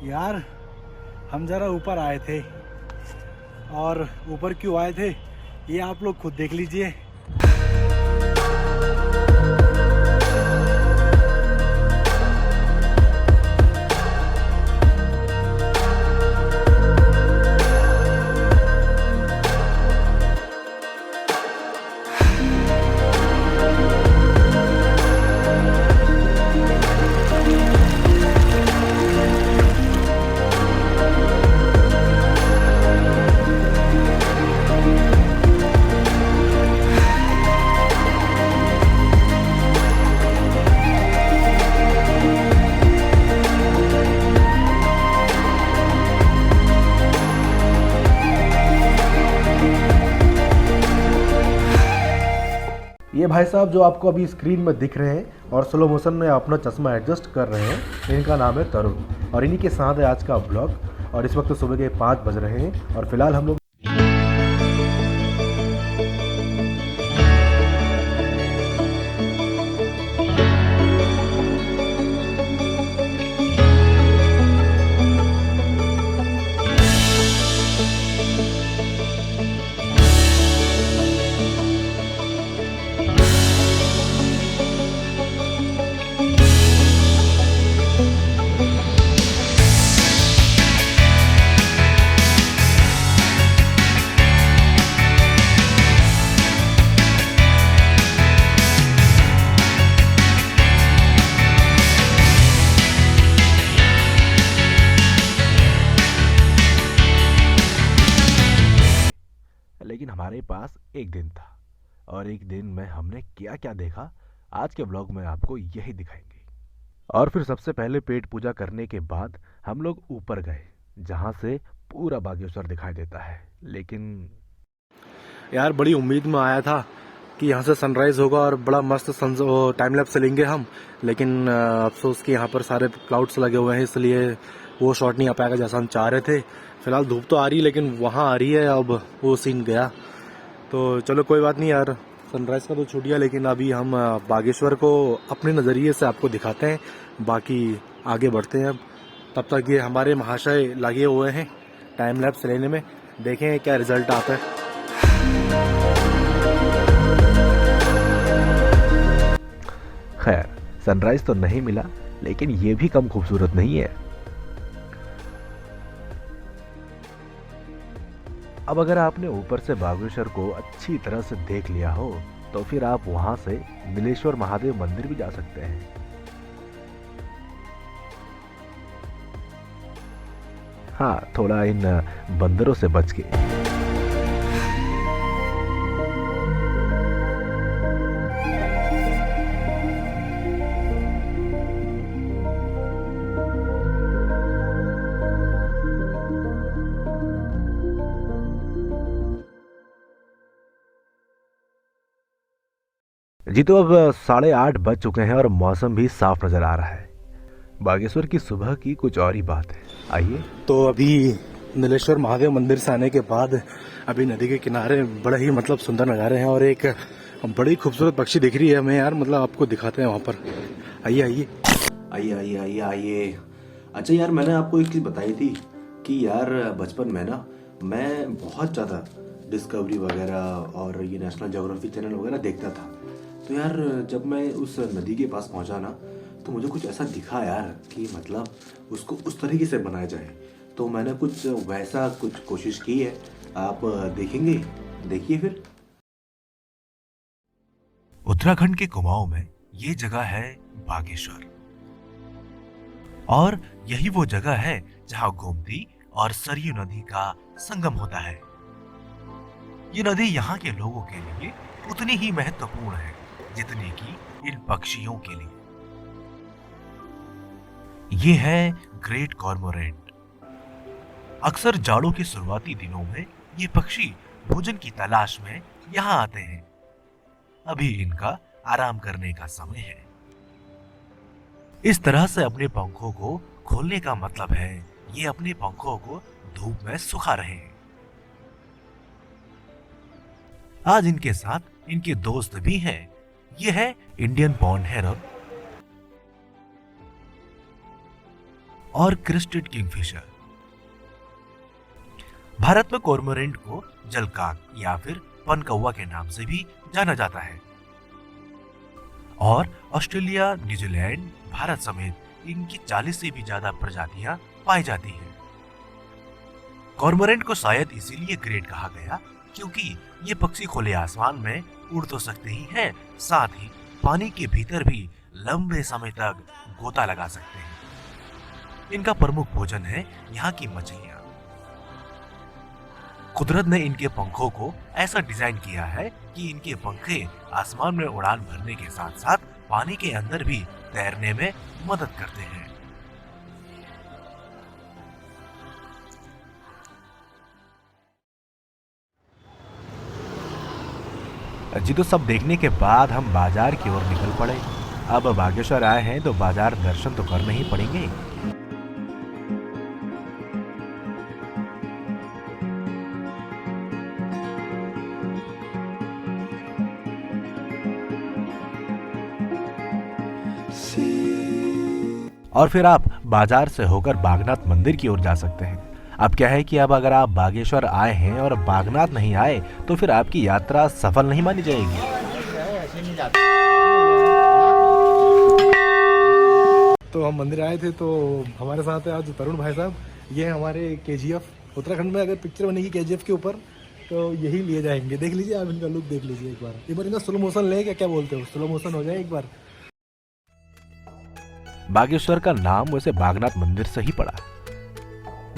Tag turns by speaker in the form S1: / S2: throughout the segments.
S1: यार हम ज़रा ऊपर आए थे, और ऊपर क्यों आए थे ये आप लोग खुद देख लीजिए।
S2: ये भाई साहब जो आपको अभी स्क्रीन में दिख रहे हैं और स्लो मोशन में अपना चश्मा एडजस्ट कर रहे हैं, इनका नाम है तरुण और इन्हीं के साथ है आज का ब्लॉग। और इस वक्त सुबह के 5 बज रहे हैं और फिलहाल हम लोग लेकिन हमारे पास एक दिन था और एक दिन में हमने क्या क्या देखा आज के ब्लॉग में आपको यही दिखाएंगे। और फिर सबसे पहले पेट पूजा करने के बाद हम लोग ऊपर गए जहां से पूरा बागेश्वर दिखाई देता है। लेकिन
S1: यार बड़ी उम्मीद में आया था कि यहाँ से सनराइज होगा और बड़ा मस्त टाइम लैप्स लेंगे हम, लेकिन अफसोस कि यहाँ पर सारे क्लाउड्स लगे हुए हैं, इसलिए वो शॉट नहीं आ पाएगा जैसा हम चाह रहे थे। फिलहाल धूप तो आ रही है लेकिन वहाँ आ रही है, अब वो सीन गया। तो चलो कोई बात नहीं यार, सनराइज का तो छूट गया, लेकिन अभी हम बागेश्वर को अपने नज़रिए से आपको दिखाते हैं, बाकी आगे बढ़ते हैं। अब तब तक ये हमारे महाशय लगे हुए हैं टाइम लैप्स लेने में, देखें क्या रिजल्ट आता है।
S2: खैर सनराइज तो नहीं मिला, लेकिन ये भी कम खूबसूरत नहीं है। अब अगर आपने ऊपर से बागेश्वर को अच्छी तरह से देख लिया हो तो फिर आप वहां से नीलेश्वर महादेव मंदिर भी जा सकते हैं। हाँ, थोड़ा इन बंदरों से बच के। जी तो अब 8:30 बज चुके हैं और मौसम भी साफ नजर आ रहा है। बागेश्वर की सुबह की कुछ और ही बात है, आइए।
S1: तो अभी नीलेश्वर महादेव मंदिर से आने के बाद अभी नदी के किनारे बड़े ही मतलब सुंदर नज़ारे हैं और एक बड़ी खूबसूरत पक्षी दिख रही है हमें यार, मतलब आपको दिखाते हैं वहाँ पर। आइए आइए
S3: आइए आइए आइए आइए। अच्छा यार, मैंने आपको एक चीज़ बताई थी कि यार बचपन में ना मैं बहुत ज़्यादा डिस्कवरी वगैरह और ये नेशनल ज्योग्राफी चैनल वगैरह देखता था। तो यार जब मैं उस नदी के पास पहुंचा ना तो मुझे कुछ ऐसा दिखा यार कि मतलब उसको उस तरीके से बनाया जाए, तो मैंने कुछ वैसा कुछ कोशिश की है। आप देखेंगे, देखिए फिर।
S4: उत्तराखंड के कुमाऊं में ये जगह है बागेश्वर, और यही वो जगह है जहां गोमती और सरयू नदी का संगम होता है। ये नदी यहाँ के लोगों के लिए उतनी ही महत्वपूर्ण है जितनी कि इन पक्षियों के लिए। ये है ग्रेट कॉर्मोरेंट। अक्सर जाड़ों के शुरुआती दिनों में ये पक्षी भोजन की तलाश में यहाँ आते हैं। अभी इनका आराम करने का समय है। इस तरह से अपने पंखों को खोलने का मतलब है ये अपने पंखों को धूप में सुखा रहे हैं। आज इनके साथ इनके दोस्त भी हैं। ये है इंडियन पॉन्ड हेरन। और क्रिस्टेड किंगफिशर। भारत में कॉर्मोरेंट को जलकाक या फिर पनकौवा के नाम से भी जाना जाता है और ऑस्ट्रेलिया, न्यूजीलैंड, भारत समेत इनकी 40 से भी ज्यादा प्रजातियां पाई जाती हैं। कॉर्मोरेंट को शायद इसीलिए ग्रेट कहा गया क्योंकि ये पक्षी खुले आसमान में उड़ तो सकते ही हैं, साथ ही पानी के भीतर भी लंबे समय तक गोता लगा सकते हैं। इनका प्रमुख भोजन है यहाँ की मछलियां। कुदरत ने इनके पंखों को ऐसा डिजाइन किया है कि इनके पंखे आसमान में उड़ान भरने के साथ साथ पानी के अंदर भी तैरने में मदद करते हैं। जी तो सब देखने के बाद हम बाजार की ओर निकल पड़े। अब बागेश्वर आए हैं तो बाजार दर्शन तो करने ही पड़ेंगे। और फिर आप बाजार से होकर बागनाथ मंदिर की ओर जा सकते हैं। अब क्या है कि अब अगर आप बागेश्वर आए हैं और बागनाथ नहीं आए तो फिर आपकी यात्रा सफल नहीं मानी जाएगी।
S1: तो हम मंदिर आए थे तो हमारे साथ है आज तरुण भाई साहब। ये हमारे KGF उत्तराखंड में अगर पिक्चर बनेगी KGF के ऊपर तो यही लिए जाएंगे। देख लीजिए आप इनका लुक देख लीजिए एक बार इनका स्लो मोशन ले क्या बोलते हो, स्लो मोशन हो जाए एक बार।
S2: बागेश्वर का नाम वैसे बागनाथ मंदिर से ही पड़ा।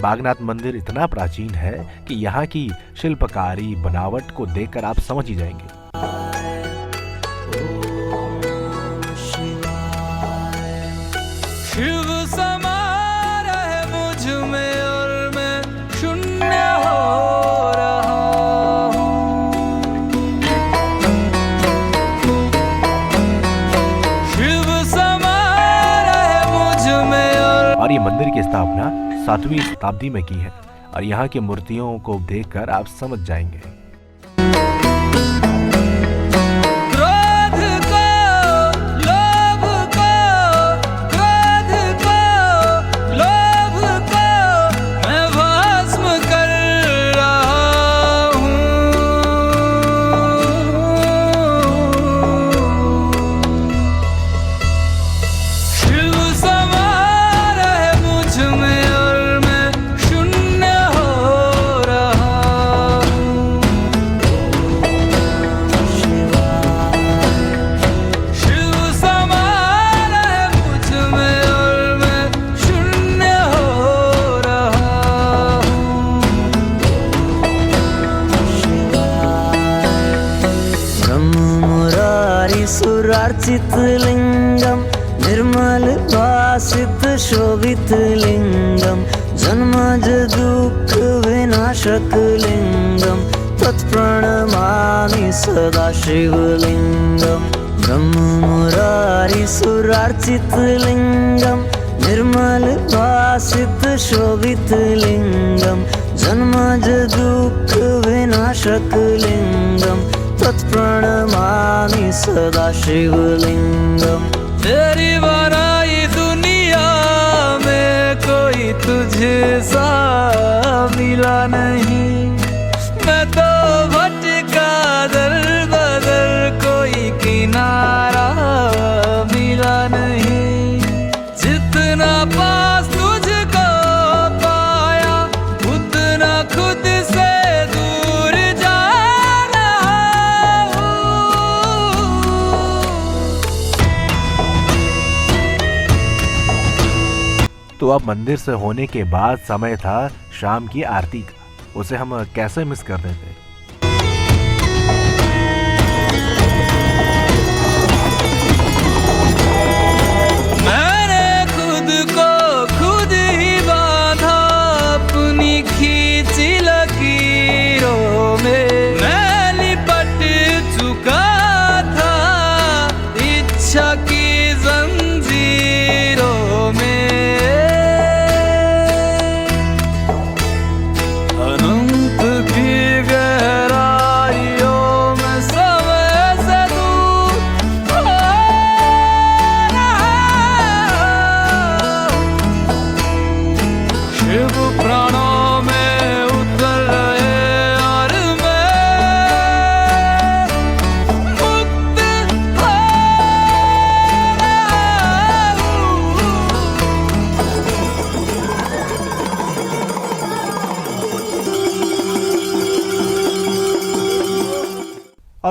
S2: बागनाथ मंदिर इतना प्राचीन है कि यहाँ की शिल्पकारी बनावट को देखकर आप समझ ही जाएंगे।
S5: शिव समा रहे मुझ में और मैं शून्य हो रहा हूँ। शिव समा रहे मुझ में और
S2: ये मंदिर की स्थापना 7वीं शताब्दी में की है और यहाँ की मूर्तियों को देखकर आप समझ जाएंगे।
S6: सुरार्चित लिंगम निर्मल भासित शोभित लिंगम जन्मज दुख विनाशक लिंगम तत्प्रणमामि सदा शिवलिंगम। ब्रह्म मुरारी सुरार्चित लिंगम निर्मल भासित शोभित लिंगम जन्मज दुख विनाशक लिंगम तत्प्रणमामि सदा शिवलिंगम।
S5: तेरी बनाई दुनिया में कोई तुझे सा मिला नहीं। मैं तो भटका दर बदर कोई किनारा मिला नहीं। जितना पास तुझको पाया उतना खुद से दूर जा रहा हूँ।
S2: तो अब मंदिर से होने के बाद समय था शाम की आरती का। उसे हम कैसे मिस कर देते।
S5: मैंने खुद को खुद ही बांधा अपनी खींची लकीरों में। मैं लिपट चुका था इच्छा की जंजीरों में। अनंत की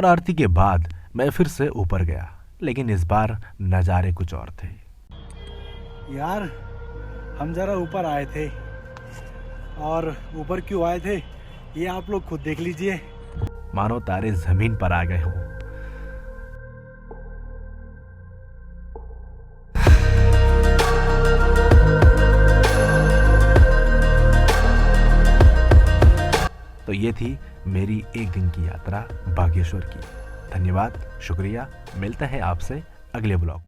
S2: और आरती के बाद मैं फिर से ऊपर गया, लेकिन इस बार नज़ारे कुछ और थे।
S1: यार हम जरा ऊपर आए थे, और ऊपर क्यों आए थे ये आप लोग खुद देख लीजिए।
S2: मानो तारे जमीन पर आ गए हों। तो ये थी मेरी एक दिन की यात्रा बागेश्वर की। धन्यवाद, शुक्रिया। मिलते हैं आपसे अगले ब्लॉग।